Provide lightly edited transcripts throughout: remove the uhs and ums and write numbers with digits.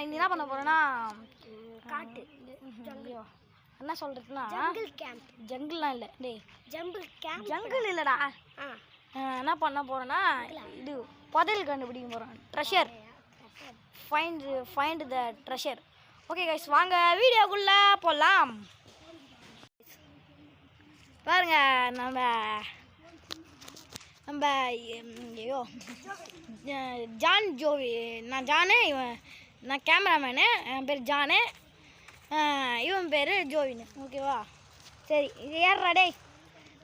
நம்ம இன்னி என்ன பண்ண போறோம்னா காட்டு ஐயோ என்ன சொல்றதுன்னா ஜங்கிள் கேம்ப். ஜங்கிள்லாம் இல்லை டேய், ஜம்பிள் கேம்ப். ஜங்கிள் இல்லைடா. என்ன பண்ண போறோம்னா இது புதையல் கண்டுபிடிக்க போகிறோம். Treasure. Find the treasure. Okay guys, வாங்க வீடியோக்குள்ளே போகலாம். பாருங்க நம்ம ஐயோ ஜான் ஜோவி. நான் ஜானு, நான் கேமராமேனு, என் பேர் ஜானு, இவன் பேர் ஜோவின்னு. ஓகேவா? சரி, இது ஏறுறா டேய்,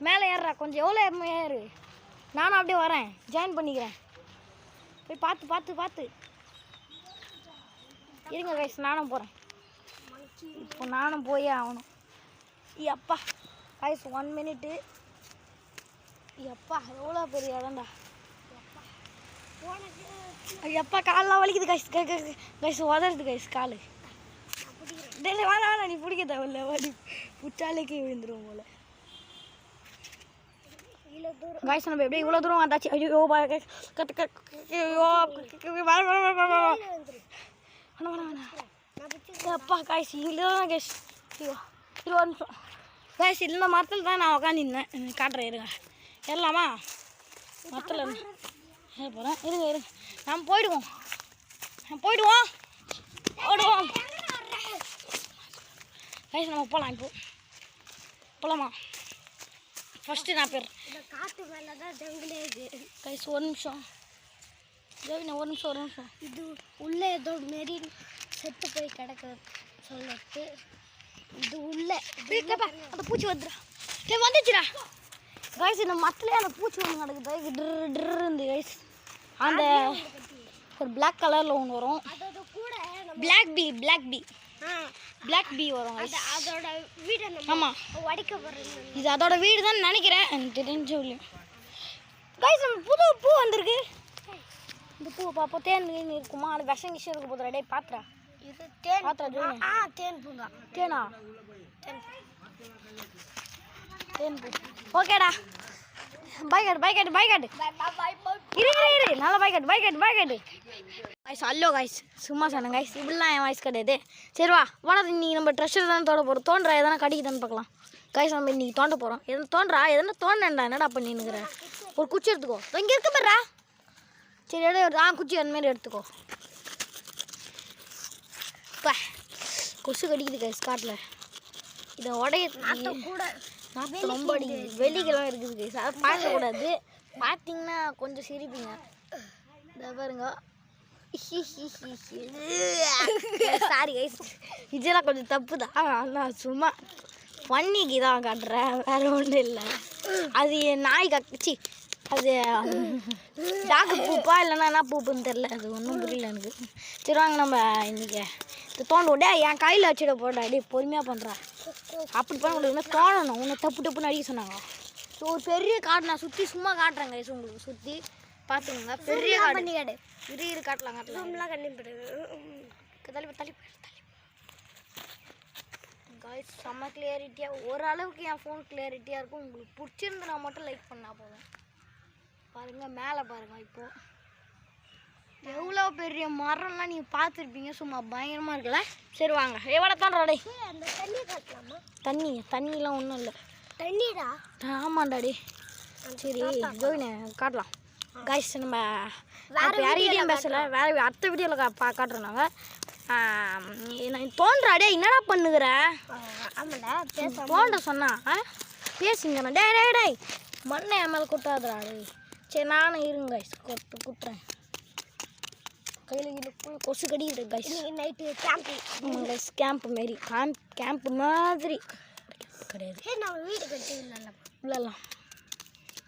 மேலே ஏறுறா. கொஞ்சம் எவ்வளோ ஏறு, நானும் அப்படியே வரேன், ஜாயின் பண்ணிக்கிறேன். போய் பார்த்து இருங்க கைஸ், நானும் போகிறேன். இப்போ நானும் போயே ஆகணும். எப்பா கைஸ் 1 மினிட்டு. எப்பா எவ்வளோ பெரிய இடம்டா. எப்பா காலெலாம் வலிக்குது கைஸ். கைஸ் உதறது கைஸ் காலு. டெய்லி வேணா நீ பிடிக்க தேவையில்ல, வடி புச்சாலைக்கு விழுந்துருவோம் போல. கைஸ் நம்ம எப்படியே இவ்வளோ தூரம் வந்தாச்சு. ஐயோ அப்பா கைஸ் இங்கே தான் கைஸ். ஐயோ 20 நிமிஷம் கைஸ். இந்த மரத்தில் தான் நான் உட்காந்துருந்தேன். காட்டுறேன் இருங்க. ஏறலாமா? மரத்தில் ஏற போகிறேன். இருங்க நம்ம போயிடுவோம். ஓடுவோம் கைஸ். நம்ம போகலாம். இப்போ போகலாமா? ஃபஸ்ட்டு நான் பேர் காட்டு மேலே தான் ஜங்கிளே இருக்குது கைஸ். 1 நிமிஷம் ஜோவினா, 1 நிமிஷம். இது உள்ளே ஏதோ மாரி செத்து போய் கிடக்க சொல்லிட்டு இது உள்ளே அந்த பூச்சி வந்துடா. வந்துச்சுடா கைஸ். இந்த மரத்துலேயே அந்த பூச்சி ஒன்று நடக்குது. ட்ருந்து கைஸ். அந்த ஒரு பிளாக் கலரில் ஒன்று வரும். பிளாக் பீ வரும். அதோட வீடு ஆமாம், உடைக்க போகிறது. இது அதோட வீடு தான் நினைக்கிறேன், எனக்கு தெரிஞ்ச கைஸ். நம்ம புது பூ வந்திருக்கு. இந்த பூவை பார்ப்போம். தேன் இருக்குமா? அது விஷம் கிஷம் இருக்க போதும். டே பாத்துறா. இது தேன் பாத்துறா. தேன் பூங்கா. தேனா? தேன் பூ. ஓகேடா. பை காட்டு இரு நல்லா பை காட்டு கைஸ். அல்லோ கைஸ், சும்மா சொன்னேன் கைஸ், இப்படிலாம் என் வாய்ஸ் கிடையாது. சரி வா இன்னைக்கு நம்ம ட்ரெஷர் தான் தோண்ட போகிறோம். தோன்றா எதனா கடிக்குதான்னு பார்க்கலாம் கைஸ். நம்ம இன்னைக்கு தோண்ட போகிறோம். எதனா தோண்டா என்னடா பண்ணின்னுக்குற? ஒரு குச்சி எடுத்துக்கோ. இங்கே இருக்க பாருடா. சரி குச்சி அந்த மாதிரி எடுத்துக்கோ. பா கொசு கடிக்குது கைஸ் காட்டில். இதை உடைய கூட நாற்று ரொம்ப அடிக்குது. வெளிக்கெல்லாம் இருக்குது கைஸ். அதை பார்க்கக்கூடாது. பார்த்தீங்கன்னா கொஞ்சம் சிரிப்பீங்க. இதை பாருங்க. சாரி கைஸ், இதெல்லாம் கொஞ்சம் தப்பு தான். நான் சும்மா பண்ணிக்கு தான் காட்டுறேன், வேறு ஒன்றும் இல்லை. அது நாய் கச்சி, அது டாக்கு பூப்பா இல்லைன்னா என்ன பூப்புன்னு தெரில. அது ஒன்றும் புரியல எனக்கு. சரி வாங்க நம்ம இன்றைக்கி இந்த தோண்ட விட என் கையில் வச்சுட போடா. அப்படியே பொறுமையாக பண்ணுறேன். அப்படி பண்ண முடியாது, தோணணும். உன்னை தப்பு அடிக்க சொன்னாங்க. ஸோ ஒரு பெரிய காடு நான் சுற்றி சும்மா காட்டுறேன் கைஸ். உங்களுக்கு சுற்றி பார்த்துக்கோங்க. பெரிய காடு இரு காட்டலாம் தள்ளி கைஸ். செம்ம கிளியரிட்டியாக, ஓரளவுக்கு என் ஃபோன் கிளியரிட்டியாக இருக்கும். உங்களுக்கு பிடிச்சிருந்தா மட்டும் லைக் பண்ணால் போதும். பாருங்கள் மேலே பாருங்கள். இப்போது எவ்வளோ பெரிய மரம்லாம் நீங்கள் பார்த்துருப்பீங்க. சும்மா பயங்கரமாக இருக்குல்ல. சரி வாங்க எவ்வளோ தோன்றா. அந்த தண்ணி காட்டலாமா? தண்ணிலாம் ஒன்றும் இல்லை. தண்ணிடா? ஆமாண்டாடி. சரி ஜோவினே காட்டலாம் கைஸ். நம்ம யார்கிட்டையும் பேசலை, வேறு அடுத்த வீடியோவில் காட்டுறோம் நாங்கள். நான் தோன்றாடே என்னடா பண்ணுகிற? தோன்ற சொன்னா பேசுங்க. டே மண்ணை என் மேலே கொட்டாதுடா. சரி நானும் இருங்க கைஸ், குட்டுறேன். கையில் கொசு கடிக்குது கைஸ். நைட்டு கேம்ப் மாரி கிடையாது. நான் வீடு கட்டி இல்லைலாம்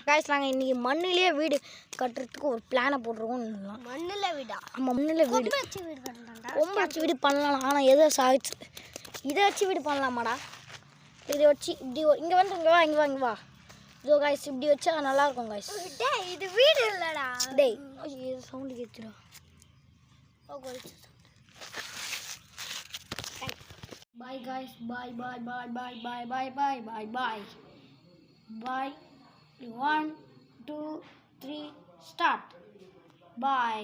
கைஸ். நாங்கள் இன்றைக்கி மண்ணிலே வீடு கட்டுறதுக்கு ஒரு பிளானை போட்டிருக்கோம். மண்ணில் வீடா? ஆமாம், மண்ணில் வீடு. கொம்பு வச்சு வீடு பண்ணலாம். ஆனால் எதை சாதிச்சு இதை வச்சு வீடு பண்ணலாமாடா? இதை வச்சு இப்படி இங்கே வந்து இங்கே வா இதோ கைஸ். இப்படி வச்சா நல்லாயிருக்கும் கைஸ். இது வீடு இல்லைடா. டேய் சவுண்டு கேட்குறா. Bye guys, bye. 1 2 3 start. Bye.